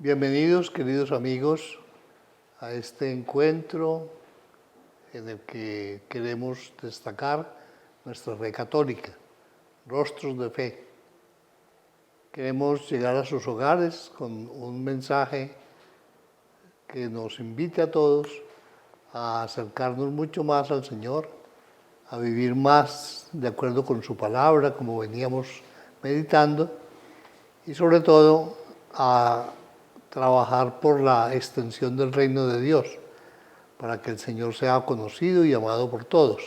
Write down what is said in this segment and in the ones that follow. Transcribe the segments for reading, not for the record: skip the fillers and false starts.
Bienvenidos, queridos amigos, a este encuentro en el que queremos destacar nuestra fe católica, rostros de fe. Queremos llegar a sus hogares con un mensaje que nos invite a todos a acercarnos mucho más al Señor, a vivir más de acuerdo con su palabra, como veníamos meditando, y sobre todo a trabajar por la extensión del reino de Dios, para que el Señor sea conocido y amado por todos.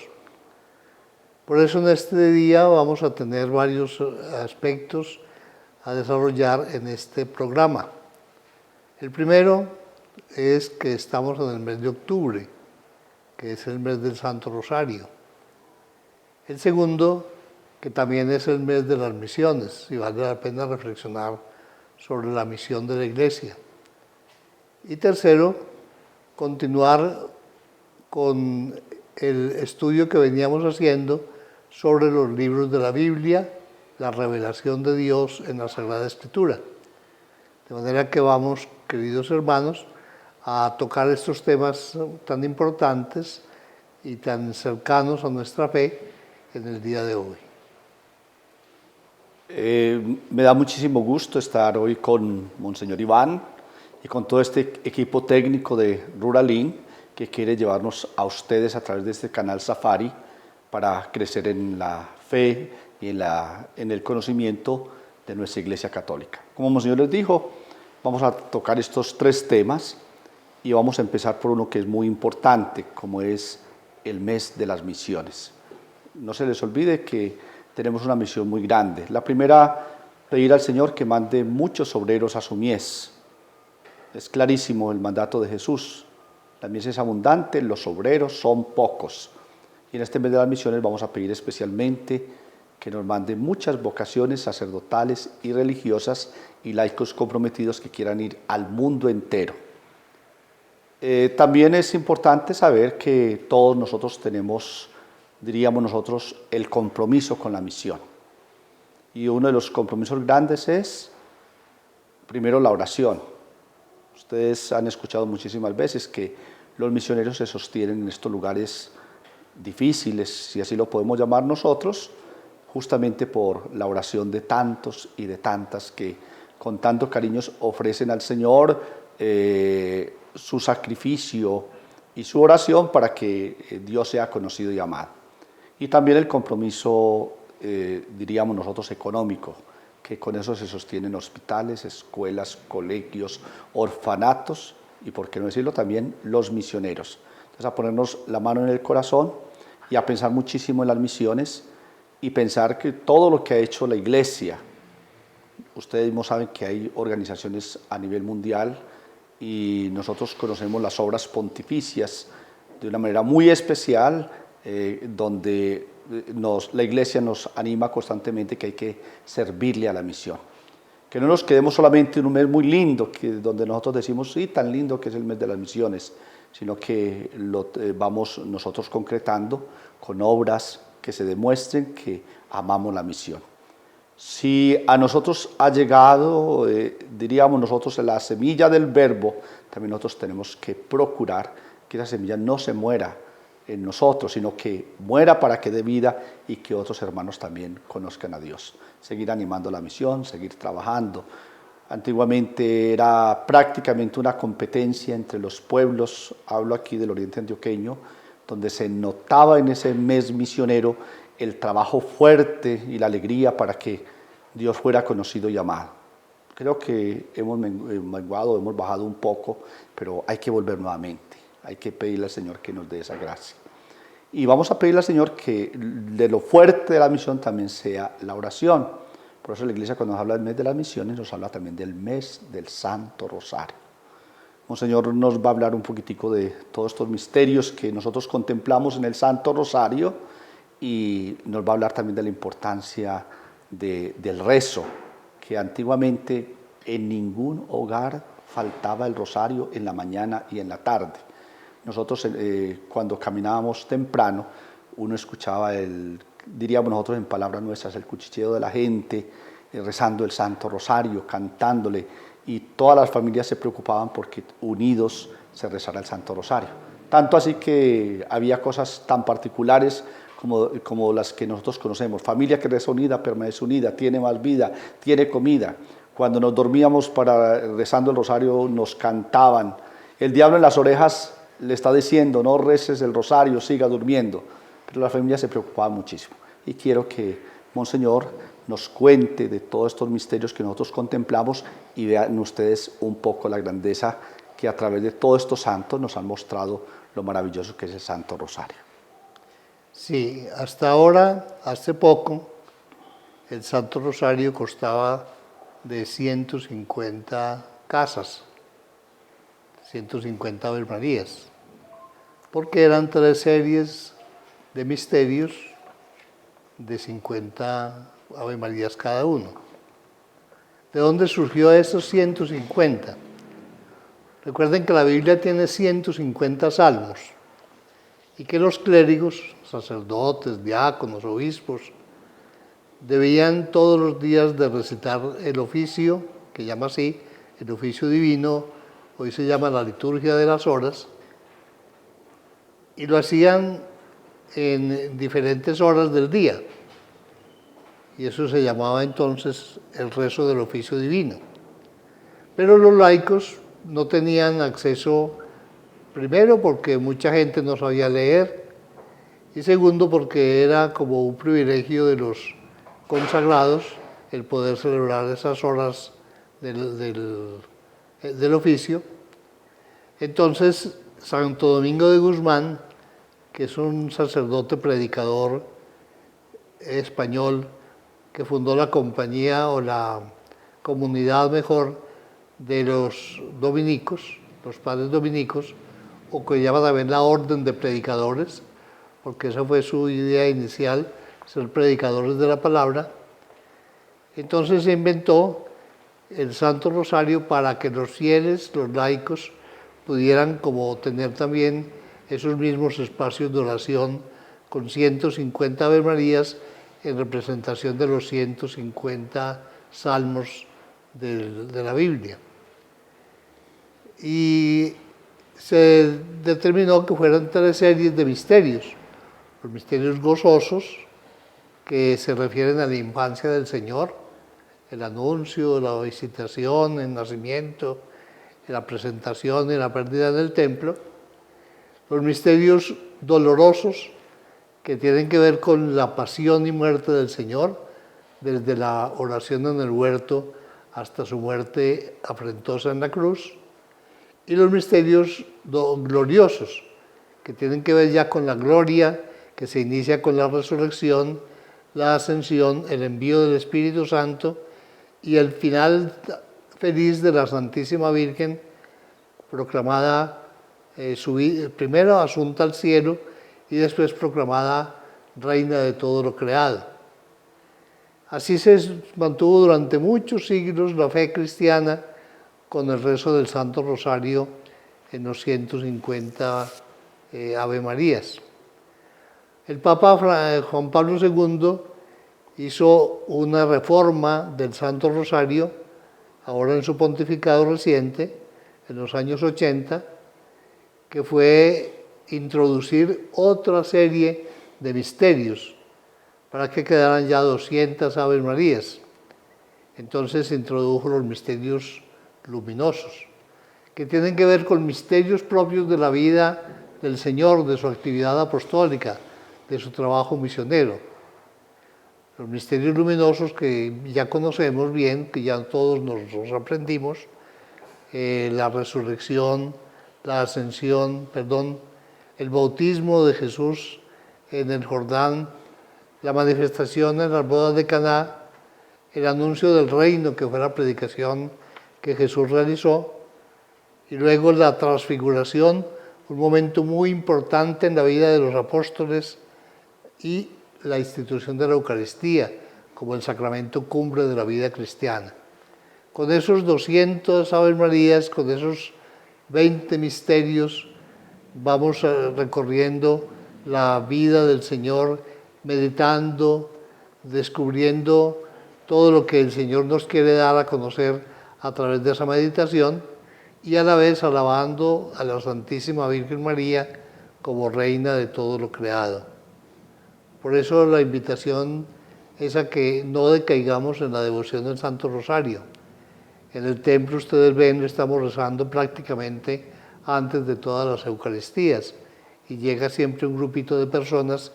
Por eso en este día vamos a tener varios aspectos a desarrollar en este programa. El primero es que estamos en el mes de octubre, que es el mes del Santo Rosario. El segundo, que también es el mes de las misiones, y vale la pena reflexionar sobre la misión de la Iglesia. Y tercero, continuar con el estudio que veníamos haciendo sobre los libros de la Biblia, la revelación de Dios en la Sagrada Escritura. De manera que vamos, queridos hermanos, a tocar estos temas tan importantes y tan cercanos a nuestra fe en el día de hoy. Me da muchísimo gusto estar hoy con Monseñor Iván y con todo este equipo técnico de Ruralin que quiere llevarnos a ustedes a través de este canal Safari para crecer en la fe y en el conocimiento de nuestra Iglesia Católica. Como Monseñor les dijo, vamos a tocar estos tres temas y vamos a empezar por uno que es muy importante, como es el mes de las misiones. No se les olvide que tenemos una misión muy grande. La primera, pedir al Señor que mande muchos obreros a su mies. Es clarísimo el mandato de Jesús. La mies es abundante, los obreros son pocos. Y en este mes de las misiones vamos a pedir especialmente que nos mande muchas vocaciones sacerdotales y religiosas y laicos comprometidos que quieran ir al mundo entero. También es importante saber que todos nosotros tenemos, diríamos nosotros, el compromiso con la misión. Y uno de los compromisos grandes es, primero, la oración. Ustedes han escuchado muchísimas veces que los misioneros se sostienen en estos lugares difíciles, si así lo podemos llamar nosotros, justamente por la oración de tantos y de tantas que con tanto cariño ofrecen al Señor su sacrificio y su oración para que Dios sea conocido y amado. Y también el compromiso, diríamos nosotros, económico, que con eso se sostienen hospitales, escuelas, colegios, orfanatos y, por qué no decirlo, también los misioneros. Entonces, a ponernos la mano en el corazón y a pensar muchísimo en las misiones y pensar que todo lo que ha hecho la Iglesia, ustedes mismos saben que hay organizaciones a nivel mundial y nosotros conocemos las obras pontificias de una manera muy especial, donde la Iglesia nos anima constantemente que hay que servirle a la misión. Que no nos quedemos solamente en un mes muy lindo, donde nosotros decimos, sí, tan lindo que es el mes de las misiones, sino que lo vamos nosotros concretando con obras que se demuestren que amamos la misión. Si a nosotros ha llegado, diríamos nosotros, la semilla del verbo, también nosotros tenemos que procurar que esa semilla no se muera en nosotros, sino que muera para que dé vida y que otros hermanos también conozcan a Dios. Seguir animando la misión, seguir trabajando. Antiguamente era prácticamente una competencia entre los pueblos, hablo aquí del oriente antioqueño, donde se notaba en ese mes misionero el trabajo fuerte y la alegría para que Dios fuera conocido y amado. Creo que hemos menguado, hemos bajado un poco, pero hay que volver nuevamente. Hay que pedirle al Señor que nos dé esa gracia. Y vamos a pedirle al Señor que de lo fuerte de la misión también sea la oración. Por eso la Iglesia, cuando nos habla del mes de las misiones, nos habla también del mes del Santo Rosario. Monseñor nos va a hablar un poquitico de todos estos misterios que nosotros contemplamos en el Santo Rosario y nos va a hablar también de la importancia del rezo, que antiguamente en ningún hogar faltaba el rosario en la mañana y en la tarde. Nosotros cuando caminábamos temprano, uno escuchaba diríamos nosotros en palabras nuestras, el cuchicheo de la gente, rezando el Santo Rosario, cantándole, y todas las familias se preocupaban porque unidos se rezara el Santo Rosario. Tanto así que había cosas tan particulares como las que nosotros conocemos. Familia que reza unida, permanece unida, tiene más vida, tiene comida. Cuando nos dormíamos rezando el rosario nos cantaban. El diablo en las orejas le está diciendo, no reces el rosario, siga durmiendo. Pero la familia se preocupaba muchísimo. Y quiero que Monseñor nos cuente de todos estos misterios que nosotros contemplamos y vean ustedes un poco la grandeza que a través de todos estos santos nos han mostrado lo maravilloso que es el Santo Rosario. Sí, hasta ahora, hace poco, el Santo Rosario costaba de 150 casas, 150 Ave Marías, porque eran 3 series de misterios de 50 Ave Marías cada uno. ¿De dónde surgió esos 150? Recuerden que la Biblia tiene 150 salmos y que los clérigos, sacerdotes, diáconos, obispos, debían todos los días de recitar el oficio, que llama así, el oficio divino, hoy se llama la liturgia de las horas, y lo hacían en diferentes horas del día. Y eso se llamaba entonces el rezo del oficio divino. Pero los laicos no tenían acceso, primero porque mucha gente no sabía leer, y segundo porque era como un privilegio de los consagrados el poder celebrar esas horas del oficio. Entonces, Santo Domingo de Guzmán, que es un sacerdote predicador español que fundó la compañía o la comunidad mejor de los dominicos, los padres dominicos, o que llama también la orden de predicadores, porque esa fue su idea inicial, ser predicadores de la palabra. Entonces se inventó el Santo Rosario para que los fieles, los laicos, pudieran como tener también esos mismos espacios de oración con 150 Ave Marías en representación de los 150 salmos de la Biblia. Y se determinó que fueran 3 series de misterios. Los misterios gozosos, que se refieren a la infancia del Señor, el anuncio, la visitación, el nacimiento, la presentación y la pérdida del templo. Los misterios dolorosos, que tienen que ver con la pasión y muerte del Señor, desde la oración en el huerto hasta su muerte afrentosa en la cruz. Y los misterios gloriosos, que tienen que ver ya con la gloria, que se inicia con la resurrección, la ascensión, el envío del Espíritu Santo y el final feliz de la Santísima Virgen, proclamada primero asunta al cielo y después proclamada reina de todo lo creado. Así se mantuvo durante muchos siglos la fe cristiana con el rezo del Santo Rosario en los 150 Ave Marías. El Papa Juan Pablo II hizo una reforma del Santo Rosario, ahora en su pontificado reciente, en los años 80, que fue introducir otra serie de misterios para que quedaran ya 200 Aves Marías. Entonces se introdujo los misterios luminosos, que tienen que ver con misterios propios de la vida del Señor, de su actividad apostólica, de su trabajo misionero. Los misterios luminosos que ya conocemos bien, que ya todos nos aprendimos, la resurrección, la ascensión, el bautismo de Jesús en el Jordán, la manifestación en las bodas de Caná, el anuncio del reino, que fue la predicación que Jesús realizó, y luego la transfiguración, un momento muy importante en la vida de los apóstoles, y la institución de la Eucaristía como el sacramento cumbre de la vida cristiana. Con esos 200 Aves Marías, con esos 20 misterios, vamos recorriendo la vida del Señor, meditando, descubriendo todo lo que el Señor nos quiere dar a conocer a través de esa meditación y a la vez alabando a la Santísima Virgen María como reina de todo lo creado. Por eso la invitación es a que no decaigamos en la devoción del Santo Rosario. En el templo, ustedes ven, estamos rezando prácticamente antes de todas las Eucaristías y llega siempre un grupito de personas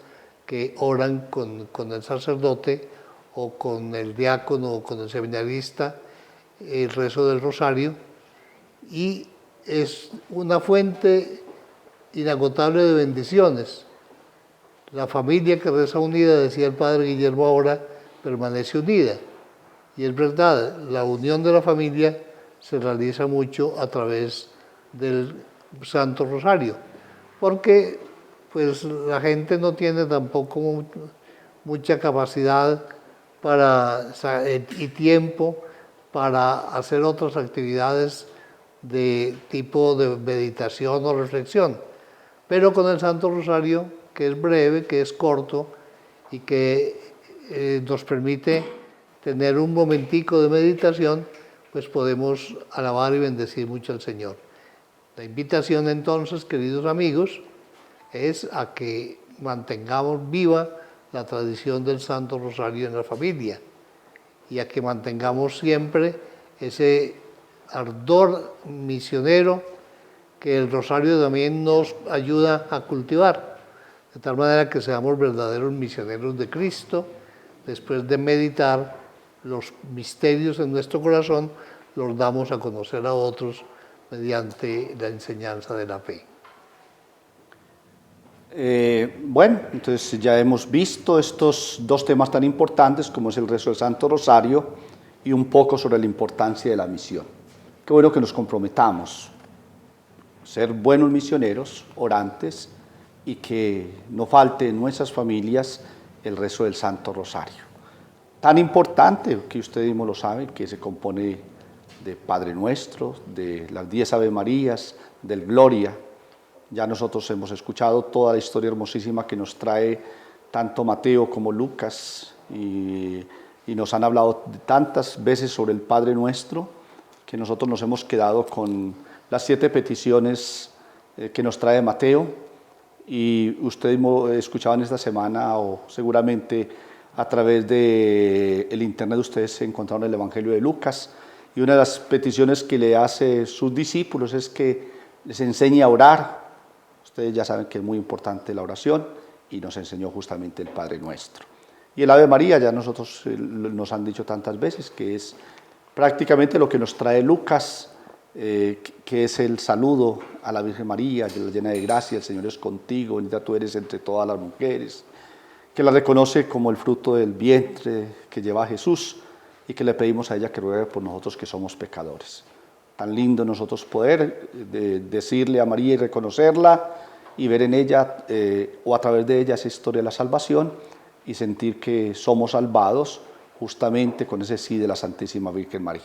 que oran con el sacerdote o con el diácono o con el seminarista el rezo del rosario, y es una fuente inagotable de bendiciones. La familia que reza unida, decía el padre Guillermo ahora, permanece unida. Y es verdad, la unión de la familia se realiza mucho a través del Santo Rosario, porque pues la gente no tiene tampoco mucha capacidad y tiempo para hacer otras actividades de tipo de meditación o reflexión. Pero con el Santo Rosario, que es breve, que es corto y que nos permite tener un momentico de meditación, pues podemos alabar y bendecir mucho al Señor. La invitación entonces, queridos amigos, es a que mantengamos viva la tradición del Santo Rosario en la familia y a que mantengamos siempre ese ardor misionero que el Rosario también nos ayuda a cultivar, de tal manera que seamos verdaderos misioneros de Cristo. Después de meditar los misterios en nuestro corazón, los damos a conocer a otros mediante la enseñanza de la fe. Bueno, entonces ya hemos visto estos dos temas tan importantes como es el rezo del Santo Rosario y un poco sobre la importancia de la misión. Qué bueno que nos comprometamos, ser buenos misioneros, orantes, y que no falte en nuestras familias el rezo del Santo Rosario. Tan importante, que usted mismo lo sabe, que se compone de Padre Nuestro, de las 10 Ave Marías, del Gloria. Ya nosotros hemos escuchado toda la historia hermosísima que nos trae tanto Mateo como Lucas y nos han hablado de tantas veces sobre el Padre Nuestro que nosotros nos hemos quedado con las 7 peticiones que nos trae Mateo, y ustedes escuchaban esta semana o seguramente a través del internet ustedes encontraron el Evangelio de Lucas, y una de las peticiones que le hace sus discípulos es que les enseñe a orar. Ustedes ya saben que es muy importante la oración y nos enseñó justamente el Padre Nuestro. Y el Ave María, ya nosotros nos han dicho tantas veces que es prácticamente lo que nos trae Lucas, que es el saludo a la Virgen María, llena de gracia, el Señor es contigo, bendita tú eres entre todas las mujeres, que la reconoce como el fruto del vientre que lleva a Jesús y que le pedimos a ella que ruegue por nosotros que somos pecadores. Tan lindo nosotros poder decirle a María y reconocerla y ver en ella o a través de ella esa historia de la salvación y sentir que somos salvados justamente con ese sí de la Santísima Virgen María.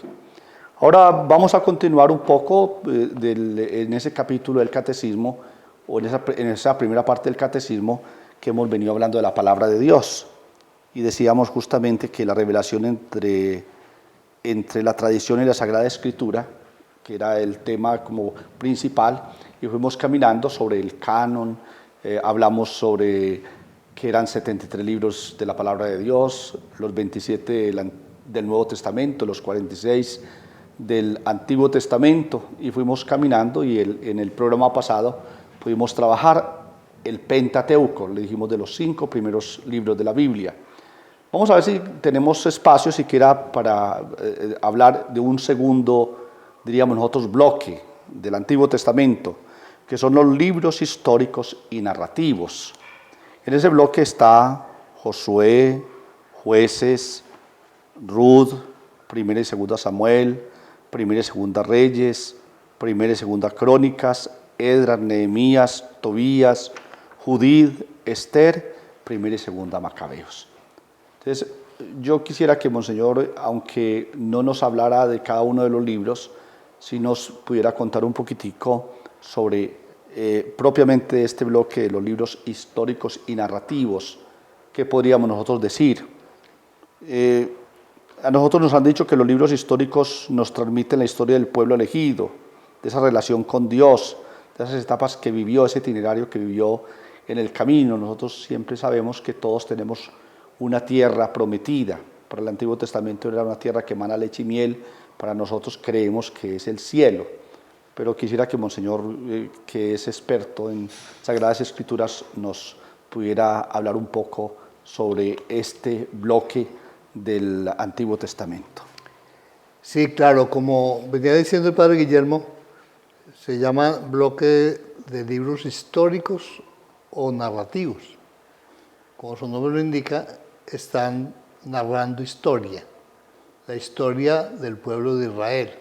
Ahora vamos a continuar un poco en ese capítulo del Catecismo o en esa primera parte del Catecismo que hemos venido hablando de la Palabra de Dios, y decíamos justamente que la revelación entre la tradición y la Sagrada Escritura, que era el tema como principal, y fuimos caminando sobre el canon, hablamos sobre que eran 73 libros de la Palabra de Dios, los 27 del Nuevo Testamento, los 46 del Antiguo Testamento, y fuimos caminando, y en el programa pasado pudimos trabajar el Pentateuco, le dijimos de los 5 primeros libros de la Biblia. Vamos a ver si tenemos espacio siquiera para hablar de un segundo, diríamos nosotros, bloque del Antiguo Testamento, que son los libros históricos y narrativos. En ese bloque está Josué, Jueces, Ruth, Primera y Segunda Samuel, Primera y Segunda Reyes, Primera y Segunda Crónicas, Esdras, Nehemías, Tobías, Judith, Esther, Primera y Segunda Macabeos. Entonces, yo quisiera que Monseñor, aunque no nos hablara de cada uno de los libros, si nos pudiera contar un poquitico sobre propiamente este bloque de los libros históricos y narrativos. ¿Qué podríamos nosotros decir? A nosotros nos han dicho que los libros históricos nos transmiten la historia del pueblo elegido, de esa relación con Dios, de esas etapas que vivió, ese itinerario que vivió en el camino. Nosotros siempre sabemos que todos tenemos una tierra prometida. Para el Antiguo Testamento era una tierra que emana leche y miel, para nosotros creemos que es el cielo. Pero quisiera que Monseñor, que es experto en Sagradas Escrituras, nos pudiera hablar un poco sobre este bloque del Antiguo Testamento. Sí, claro, como venía diciendo el padre Guillermo, se llama bloque de libros históricos o narrativos. Como su nombre lo indica, están narrando historia, la historia del pueblo de Israel.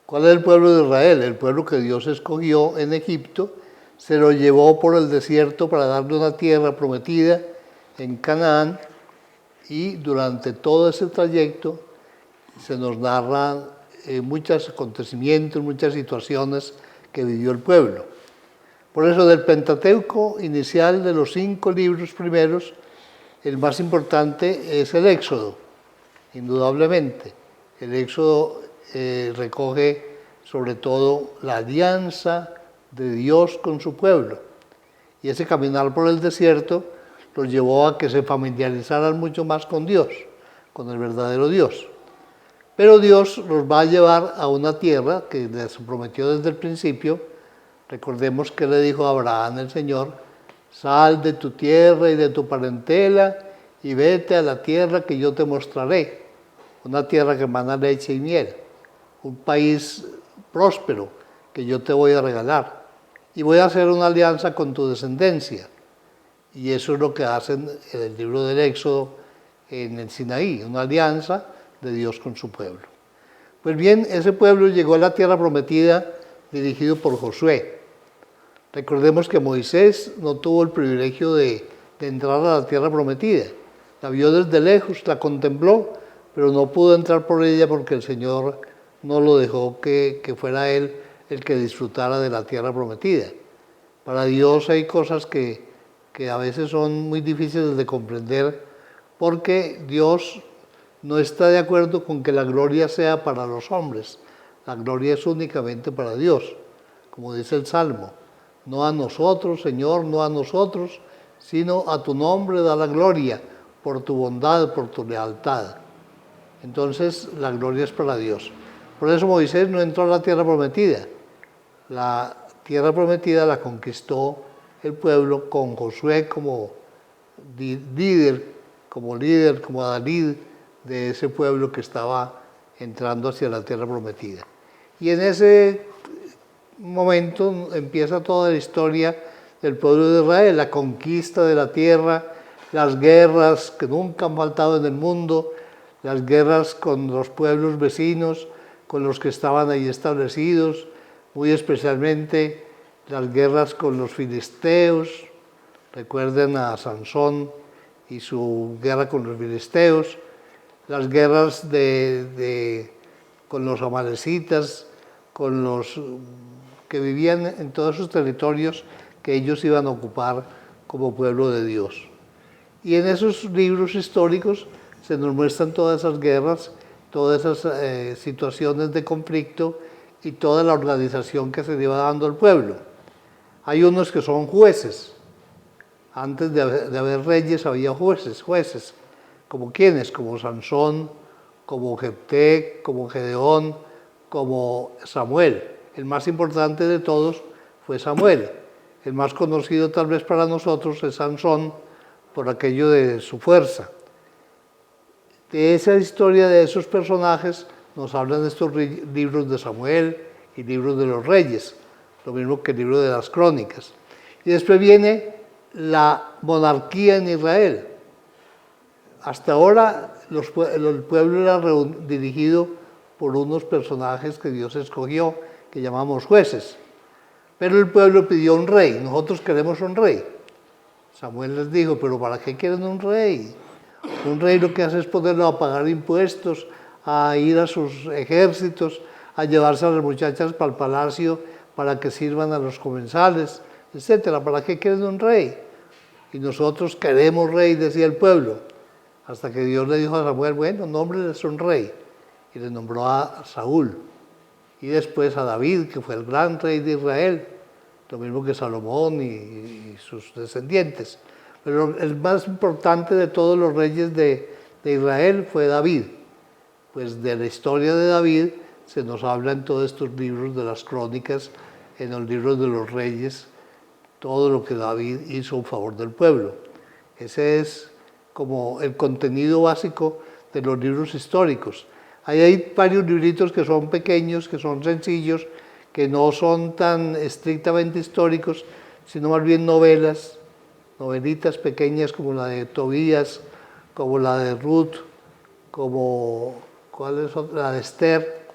¿Cuál es el pueblo de Israel? El pueblo que Dios escogió en Egipto, se lo llevó por el desierto para darle una tierra prometida en Canaán, y durante todo ese trayecto se nos narran muchos acontecimientos, muchas situaciones que vivió el pueblo. Por eso del Pentateuco inicial, de los 5 libros primeros, el más importante es el Éxodo, indudablemente. El Éxodo recoge sobre todo la alianza de Dios con su pueblo. Y ese caminar por el desierto los llevó a que se familiarizaran mucho más con Dios, con el verdadero Dios. Pero Dios los va a llevar a una tierra que les prometió desde el principio. Recordemos que le dijo a Abraham el Señor: sal de tu tierra y de tu parentela y vete a la tierra que yo te mostraré. Una tierra que emana leche y miel, un país próspero que yo te voy a regalar. Y voy a hacer una alianza con tu descendencia. Y eso es lo que hacen en el libro del Éxodo, en el Sinaí, una alianza de Dios con su pueblo. Pues bien, ese pueblo llegó a la tierra prometida dirigido por Josué. Recordemos que Moisés no tuvo el privilegio de entrar a la tierra prometida. La vio desde lejos, la contempló, pero no pudo entrar por ella porque el Señor no lo dejó que fuera Él el que disfrutara de la tierra prometida. Para Dios hay cosas que a veces son muy difíciles de comprender, porque Dios no está de acuerdo con que la gloria sea para los hombres. La gloria es únicamente para Dios, como dice el Salmo. No a nosotros, Señor, no a nosotros, sino a tu nombre da la gloria, por tu bondad, por tu lealtad. Entonces la gloria es para Dios. Por eso Moisés no entró a la tierra prometida. La tierra prometida la conquistó el pueblo con Josué como líder, como adalid de ese pueblo que estaba entrando hacia la tierra prometida. Y en ese momento empieza toda la historia del pueblo de Israel, la conquista de la tierra, las guerras que nunca han faltado en el mundo, las guerras con los pueblos vecinos, con los que estaban ahí establecidos, muy especialmente las guerras con los filisteos. Recuerden a Sansón y su guerra con los filisteos, las guerras con los amalecitas, con los que vivían en todos esos territorios que ellos iban a ocupar como pueblo de Dios. Y en esos libros históricos se nos muestran todas esas guerras, todas esas situaciones de conflicto y toda la organización que se le iba dando al pueblo. Hay unos que son jueces. Antes de haber reyes había jueces. ¿Como quiénes? Como Sansón, como Jefté, como Gedeón, como Samuel. El más importante de todos fue Samuel. El más conocido tal vez para nosotros es Sansón, por aquello de su fuerza. De esa historia de esos personajes nos hablan estos libros de Samuel y libros de los reyes, lo mismo que el libro de las crónicas. Y después viene la monarquía en Israel. Hasta ahora el pueblo era dirigido por unos personajes que Dios escogió, que llamamos jueces. Pero el pueblo pidió un rey, nosotros queremos un rey. Samuel les dijo: ¿pero para qué quieren un rey? Un rey lo que hace es ponerlo a pagar impuestos, a ir a sus ejércitos, a llevarse a las muchachas para el palacio para que sirvan a los comensales, etc. ¿Para qué quieren un rey? Y nosotros queremos rey, decía el pueblo. hasta que Dios le dijo a Samuel, bueno, nómbrele un rey, y le nombró a Saúl, y después a David, que fue el gran rey de Israel, lo mismo que Salomón y sus descendientes. Pero el más importante de todos los reyes de Israel fue David. Pues de la historia de David se nos habla en todos estos libros de las crónicas, en los libros de los reyes, todo lo que David hizo en favor del pueblo. Ese es como el contenido básico de los libros históricos. Ahí hay varios libritos que son pequeños, que son sencillos, que no son tan estrictamente históricos, sino más bien novelas, novelitas pequeñas como la de Tobías, como la de Ruth, como ¿cuál es otra? La de Esther,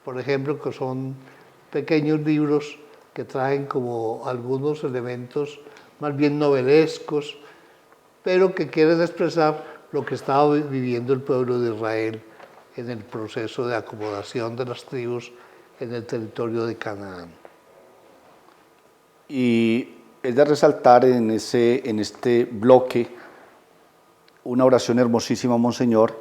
por ejemplo, que son pequeños libros que traen como algunos elementos más bien novelescos, pero que quieren expresar lo que estaba viviendo el pueblo de Israel en el proceso de acomodación de las tribus en el territorio de Canaán. Y es de resaltar en este bloque una oración hermosísima, Monseñor,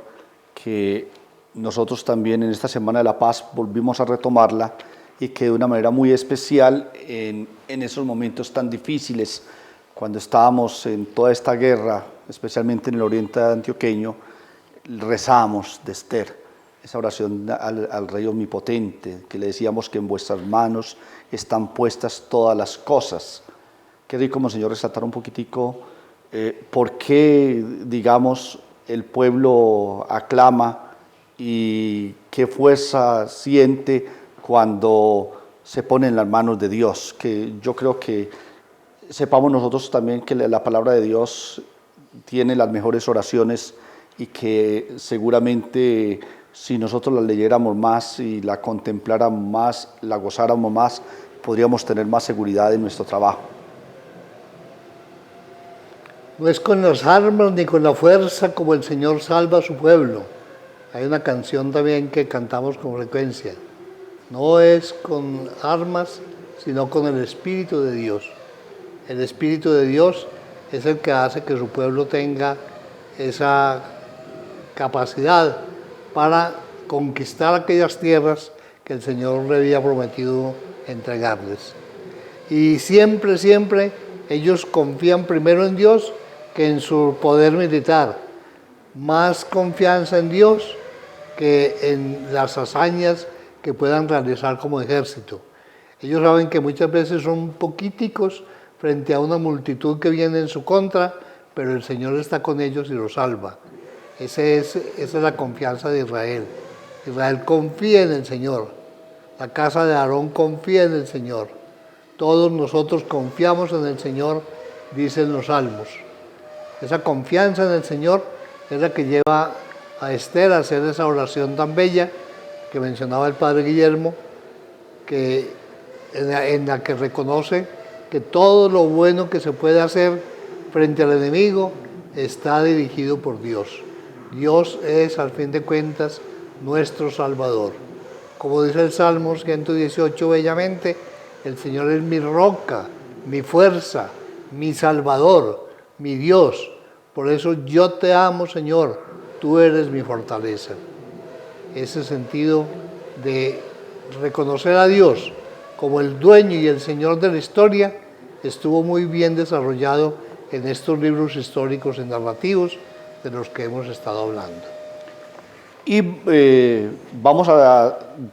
que nosotros también en esta Semana de la Paz volvimos a retomarla y que de una manera muy especial en esos momentos tan difíciles, cuando estábamos en toda esta guerra, especialmente en el oriente antioqueño, rezamos de Esther, esa oración al Rey Omnipotente, que le decíamos que en vuestras manos están puestas todas las cosas. Qué rico, Monseñor, resaltar un poquitico por qué, digamos, el pueblo aclama y qué fuerza siente cuando se pone en las manos de Dios, que yo creo que sepamos nosotros también que la palabra de Dios tiene las mejores oraciones y que seguramente si nosotros la leyéramos más y la contempláramos más, la gozáramos más, podríamos tener más seguridad en nuestro trabajo. No es con las armas ni con la fuerza como el Señor salva a su pueblo. Hay una canción también que cantamos con frecuencia. No es con armas, sino con el Espíritu de Dios. El Espíritu de Dios es el que hace que su pueblo tenga esa capacidad para conquistar aquellas tierras que el Señor le había prometido entregarles. Y siempre, siempre ellos confían primero en Dios que en su poder militar. Más confianza en Dios que en las hazañas que puedan realizar como ejército. Ellos saben que muchas veces son poquíticos frente a una multitud que viene en su contra, pero el Señor está con ellos y los salva. Esa es la confianza de Israel. Israel confía en el Señor. La casa de Aarón confía en el Señor. Todos nosotros confiamos en el Señor, dicen los salmos. Esa confianza en el Señor es la que lleva a Esther a hacer esa oración tan bella que mencionaba el Padre Guillermo, en la que reconoce que todo lo bueno que se puede hacer frente al enemigo está dirigido por Dios. Dios es, al fin de cuentas, nuestro Salvador. Como dice el Salmo 118 bellamente, el Señor es mi roca, mi fuerza, mi Salvador, mi Dios. Por eso yo te amo, Señor, tú eres mi fortaleza. Ese sentido de reconocer a Dios como el dueño y el Señor de la historia estuvo muy bien desarrollado en estos libros históricos y narrativos de los que hemos estado hablando. Y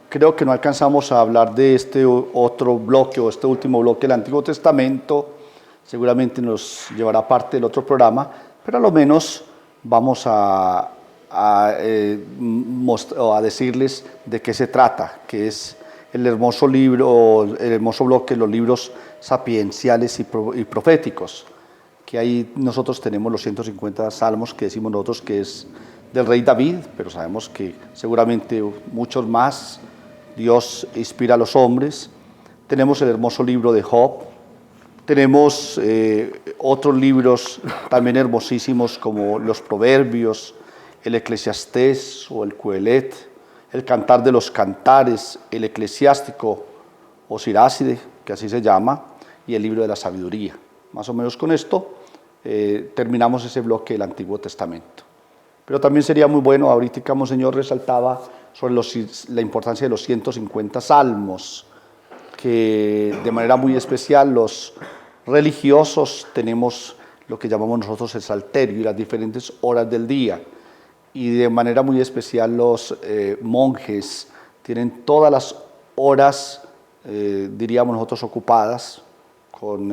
creo que no alcanzamos a hablar de este otro bloque o este último bloque del Antiguo Testamento, seguramente nos llevará parte del otro programa, pero a lo menos vamos a decirles de qué se trata, que es el hermoso libro, el hermoso bloque de los libros sapienciales y proféticos, que ahí nosotros tenemos los 150 salmos que decimos nosotros que es del rey David, pero sabemos que seguramente muchos más Dios inspira a los hombres. Tenemos el hermoso libro de Job, tenemos otros libros también hermosísimos como los Proverbios, el Eclesiastés o el Coelet, el Cantar de los Cantares, el Eclesiástico o Siráside, que así se llama, y el libro de la Sabiduría. Más o menos con esto terminamos ese bloque del Antiguo Testamento. Pero también sería muy bueno, ahorita Monseñor resaltaba sobre la importancia de los 150 salmos, que de manera muy especial los religiosos tenemos lo que llamamos nosotros el salterio y las diferentes horas del día. Y de manera muy especial los monjes tienen todas las horas, diríamos nosotros, ocupadas con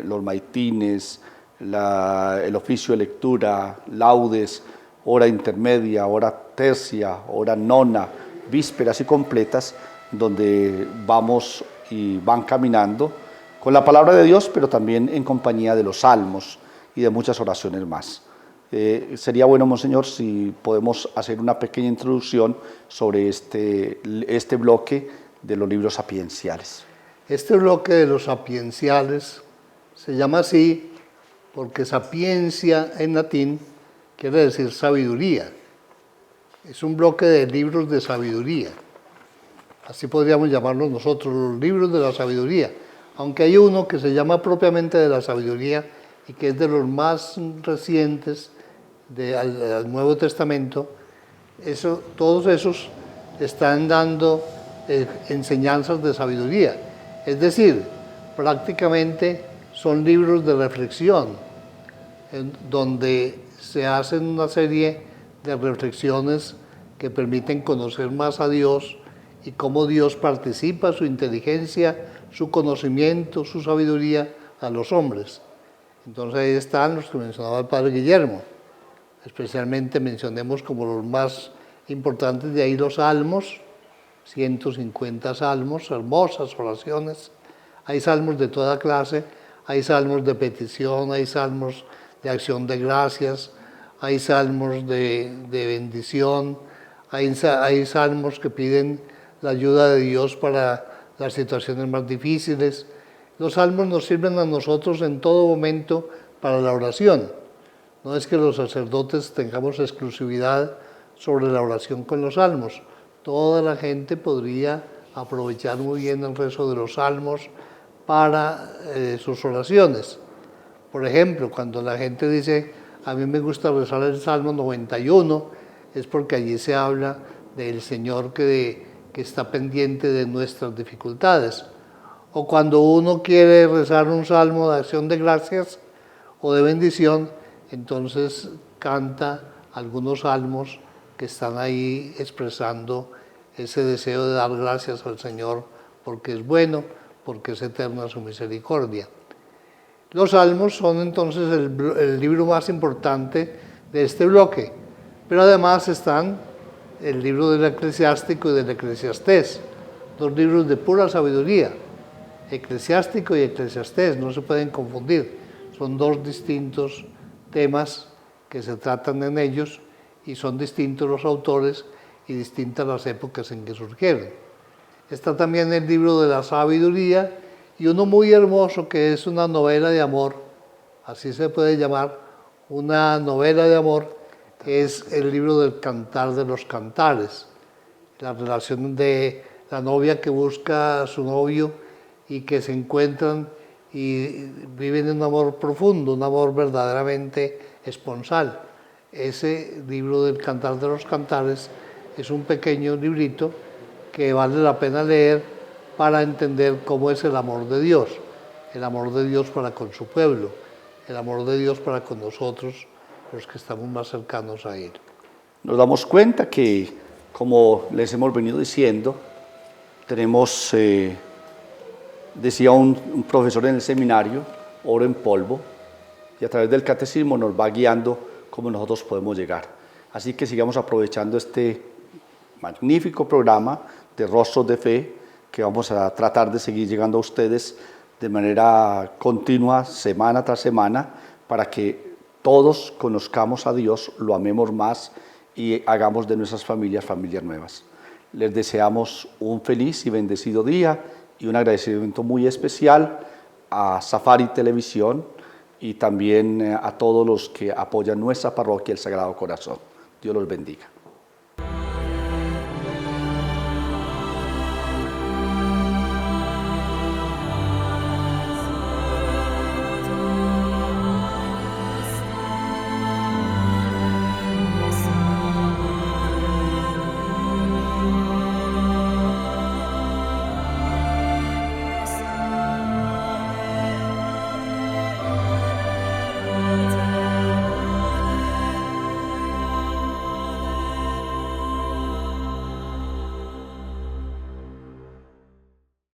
los maitines, el oficio de lectura, laudes, hora intermedia, hora tercia, hora nona, vísperas y completas, donde vamos y van caminando con la palabra de Dios, pero también en compañía de los salmos y de muchas oraciones más. Sería bueno, Monseñor, si podemos hacer una pequeña introducción sobre este bloque de los libros sapienciales. Este bloque de los sapienciales se llama así porque sapiencia en latín quiere decir sabiduría. Es un bloque de libros de sabiduría. Así podríamos llamarlos nosotros, los libros de la sabiduría. Aunque hay uno que se llama propiamente de la sabiduría y que es de los más recientes al Nuevo Testamento, todos esos están dando enseñanzas de sabiduría. Es decir, prácticamente son libros de reflexión, donde se hacen una serie de reflexiones que permiten conocer más a Dios y cómo Dios participa su inteligencia, su conocimiento, su sabiduría a los hombres. Entonces ahí están los que mencionaba el padre Guillermo. Especialmente mencionemos como los más importantes de ahí los salmos, 150 salmos, hermosas oraciones. Hay salmos de toda clase, hay salmos de petición, hay salmos de acción de gracias, hay salmos de bendición, hay salmos que piden la ayuda de Dios para las situaciones más difíciles. Los salmos nos sirven a nosotros en todo momento para la oración. No es que los sacerdotes tengamos exclusividad sobre la oración con los salmos. Toda la gente podría aprovechar muy bien el rezo de los salmos para sus oraciones. Por ejemplo, cuando la gente dice, a mí me gusta rezar el Salmo 91, es porque allí se habla del Señor que está pendiente de nuestras dificultades. O cuando uno quiere rezar un salmo de acción de gracias o de bendición, entonces canta algunos salmos que están ahí expresando ese deseo de dar gracias al Señor porque es bueno, porque es eterna su misericordia. Los salmos son entonces el libro más importante de este bloque, pero además están el libro del Eclesiástico y del Eclesiastés, dos libros de pura sabiduría. Eclesiástico y Eclesiastés no se pueden confundir, son dos distintos temas que se tratan en ellos y son distintos los autores y distintas las épocas en que surgieron. Está también el libro de la sabiduría y uno muy hermoso que es una novela de amor, así se puede llamar, una novela de amor, que es el libro del Cantar de los Cantares, la relación de la novia que busca a su novio y que se encuentran y viven un amor profundo, un amor verdaderamente esponsal. Ese libro del Cantar de los Cantares es un pequeño librito que vale la pena leer para entender cómo es el amor de Dios para con su pueblo, el amor de Dios para con nosotros, los que estamos más cercanos a Él. Nos damos cuenta que, como les hemos venido diciendo, tenemos, decía un profesor en el seminario, oro en polvo, y a través del catecismo nos va guiando cómo nosotros podemos llegar. Así que sigamos aprovechando este magnífico programa de Rostros de Fe, que vamos a tratar de seguir llegando a ustedes de manera continua, semana tras semana, para que todos conozcamos a Dios, lo amemos más y hagamos de nuestras familias familias nuevas. Les deseamos un feliz y bendecido día y un agradecimiento muy especial a Safari Televisión y también a todos los que apoyan nuestra parroquia El Sagrado Corazón. Dios los bendiga.